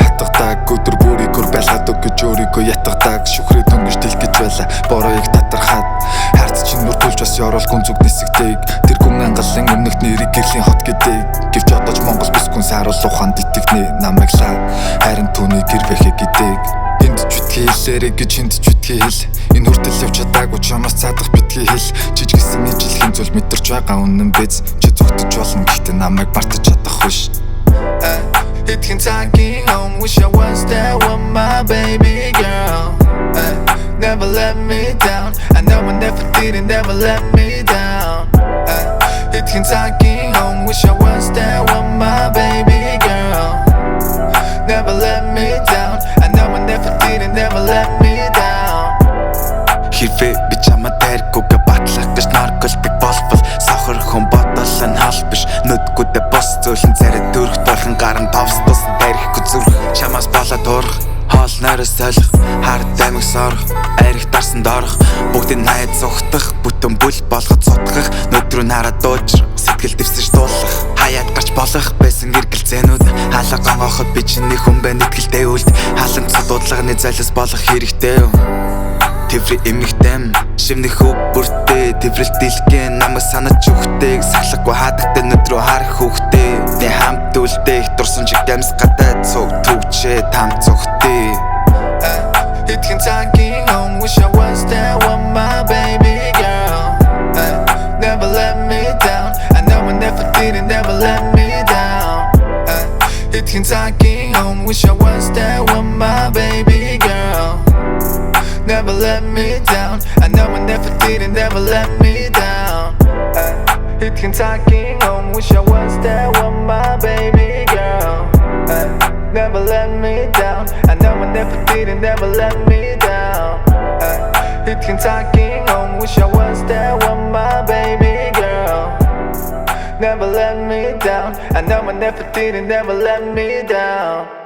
хатгадаг өдөр бүрийг гөр байлгаад өгөж өөрийгөө ятгадаг шүхрээ дөнгөж дэлгэж байла борооёг татархаад харц чинь нүр төлж бас ёроол гүн зүг нисэгдэг тэр гүн ангалын өмнөх нэрийг гэрлийн хот гэдэг гэвч одооч Монгол бискүн сааруул ухаанд итгэнэ намайг лаа харин түүний гэр бэхэ гэдэг энд ч үтгий хэлээрэй гэж энд ч үтгий хэл энэ хүртэл явж чадаагүй чамаас цаадах битгий хэл жижигсэн ижилхэн зүйл мэдэрч байгаа үнэн биз чи зүгтэж болно гэхдээ намайг мартаж чадах биш Hitting talking home, wish I was there with my baby girl Never let me down, I know I never did and never let me down Hitting talking home, wish I was there with my baby girl Never let me down, I know I never did and never let me down Хэрвээ би чамаа дайргүйгээ батлах гэж нарколтыг болбол сохор хүн бодол нь хал биш нүдгүүдээ бос зөөлөн царай дөрөх болон гарын товс тус дайрахгүй зүрх чамаас болоод урах хоол нойроос солих хард амиг сорох арих дарсанд орох бүгдийг найд зүхтах бүтэн бүл болгоод цутгах нүдрүү нараа дуужрах сэтгэл дэвсэж дуулах хаяад гарч болох байсан гэргэлзэнүүд хаалга гонгоход би чиний хүн байна итгэлтэй үлд халамцад дуудлагын зайлс болох хэрэгтэй Тэврээ эмэгтэм шивнэх хөв бүртээ тэврэл дэлгэн намайг санаж өгтэйг сахлахгүй хадагтай нүдрүү харах хүүхдээ Тэ хамт үлдээ их дурсан чиг дамс гадаад цуг төвчээ там цогтэй Hitting talking home, wish I was there with my baby girl Never let me down, I know I never did and never let me down Hitting talking home, wish I was there with my baby girl Never let me down, I know I never did and never let me down Hitting talking home, wish I was there with my baby girl Never let me down, I know I never did and never let me down Hitting talking home, wish I was there with my baby girl Never let me down, I know I never did and never let me down